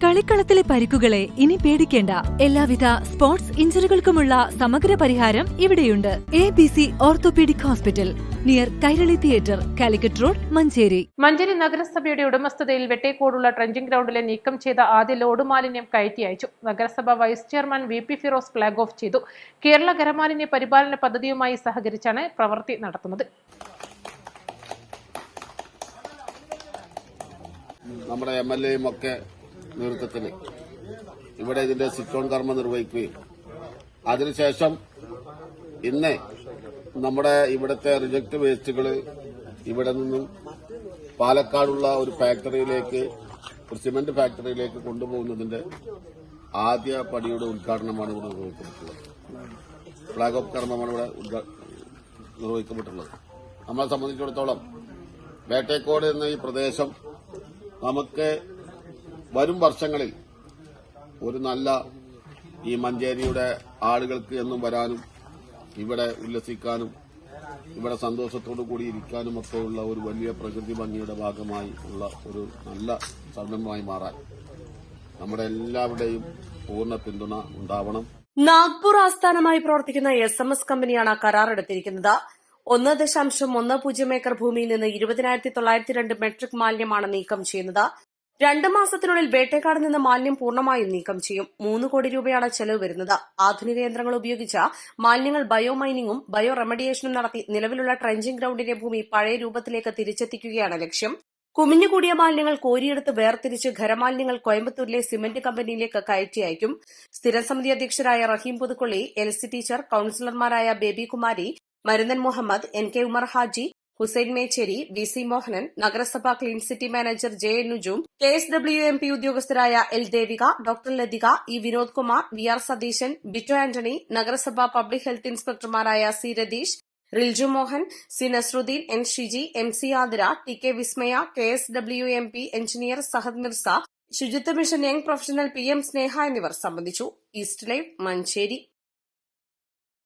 കളിക്കളത്തിലെ പരിക്കുകളെ ഇനി പേടിക്കേണ്ട. എല്ലാവിധ സ്പോർട്സ് ഇഞ്ചുറികൾക്കുമുള്ള സമഗ്ര പരിഹാരം ഇവിടെയുണ്ട്. ABC orthopaedic hospital, near Kairali theatre, Calicut road, Manjeri. Manjeri നഗരസഭയുടെ ഉടമസ്ഥതയിൽ വെട്ടേക്കോടുള്ള ട്രെഞ്ചിംഗ് ഗ്രൗണ്ടിലെ നീക്കം ചെയ്ത ആദ്യ ലോഡ് മാലിന്യം കയറ്റി അയച്ചു. നഗരസഭ vice chairman VP Firoz flag off ചെയ്തു. കേരള ഖരമാലിന്യ പരിപാലന പദ്ധതിയുമായി സഹകരിച്ചാണ് പ്രവൃത്തി നടത്തുന്നത്. നമ്മുടെ MLAയും ഒക്കെ നേതൃത്വത്തിൽ ഇവിടെ ഇതിന്റെ സിറ്റോൺ കർമ്മം നിർവഹിക്കുകയും അതിനുശേഷം ഇന്ന് നമ്മുടെ ഇവിടുത്തെ റിജക്ട് വേസ്റ്റുകൾ ഇവിടെ നിന്നും പാലക്കാടുള്ള ഒരു ഫാക്ടറിയിലേക്ക്, ഒരു സിമന്റ് ഫാക്ടറിയിലേക്ക് കൊണ്ടുപോകുന്നതിന്റെ ആദ്യ പടിയുടെ ഉദ്ഘാടനമാണ് ഇവിടെ നിർവഹിക്കപ്പെട്ടുള്ളത്. ഫ്ളാഗ് ഓഫ് കർമ്മമാണ് ഇവിടെ നിർവഹിക്കപ്പെട്ടുള്ളത്. നമ്മളെ സംബന്ധിച്ചിടത്തോളം വേട്ടേക്കോട് എന്ന ഈ പ്രദേശം നമുക്ക് വരും വർഷങ്ങളിൽ ഒരു നല്ല ഈ മഞ്ചേരിയുടെ ആളുകൾക്ക് എന്നും വരാനും ഇവിടെ ഉല്ലസിക്കാനും ഇവിടെ സന്തോഷത്തോടു കൂടി ഇരിക്കാനും ഒക്കെയുള്ള ഒരു വലിയ പ്രകൃതി ഭംഗിയുടെ ഭാഗമായി ഉള്ള ഒരു നല്ല സംരംഭമായി മാറാൻ നമ്മുടെ എല്ലാവരുടെയും പൂർണ്ണ പിന്തുണ ഉണ്ടാവണം. നാഗ്പൂർ ആസ്ഥാനമായി പ്രവർത്തിക്കുന്ന SMS കമ്പനിയാണ് കരാറെടുത്തിരിക്കുന്നത്. 1.10 ഏക്കർ ഭൂമിയിൽ നിന്ന് 20,902 മെട്രിക് മാലിന്യമാണ് നീക്കം ചെയ്യുന്നത്. 2 മാസത്തിനുള്ളിൽ വേട്ടേക്കാട് നിന്ന് മാലിന്യം പൂർണ്ണമായും നീക്കം ചെയ്യും. 3 കോടി രൂപയാണ് ചെലവ് വരുന്നത്. ആധുനിക യന്ത്രങ്ങൾ ഉപയോഗിച്ച് മാലിന്യങ്ങൾ ബയോ മൈനിങ്ങും ബയോ റെമഡിയേഷനും നടത്തി നിലവിലുള്ള ട്രെഞ്ചിംഗ് ഗ്രൌണ്ടിന്റെ ഭൂമി പഴയ രൂപത്തിലേക്ക് തിരിച്ചെത്തിക്കുകയാണ് ലക്ഷ്യം. കുമിഞ്ഞുകൂടിയ മാലിന്യങ്ങൾ കോരിയെടുത്ത് വേർതിരിച്ച് ഖരമാലിന്യങ്ങൾ കോയമ്പത്തൂരിലെ സിമന്റ് കമ്പനിയിലേക്ക് കയറ്റി അയക്കും. സ്ഥിരം സമിതി അധ്യക്ഷരായ റഹീം പുതുക്കൊള്ളി, LC ടീച്ചർ, കൌൺസിലർമാരായ ബേബി കുമാരി, മരുന്നൻ മുഹമ്മദ്, NK ഉമർ ഹാജി, ഹുസൈൻ മേച്ചേരി, VC മോഹനൻ, നഗരസഭാ clean city manager JN Nujoom, KSWMP ഉദ്യോഗസ്ഥരായ L Devika, doctor Lathika, E Vinod Kumar, VR Satheesan, Bitto Antony, നഗരസഭാ പബ്ലിക് ഹെൽത്ത് ഇൻസ്പെക്ടർമാരായ C Ratheesh, Rilju Mohan, C Nasruddin, N Shiji, MC Athira, TK Vismaya, KSWMP engineer Sahad Mirza, ശുചിത്വ mission young professional PM Sneha എന്നിവർ സംബന്ധിച്ചു. East live, Manjeri.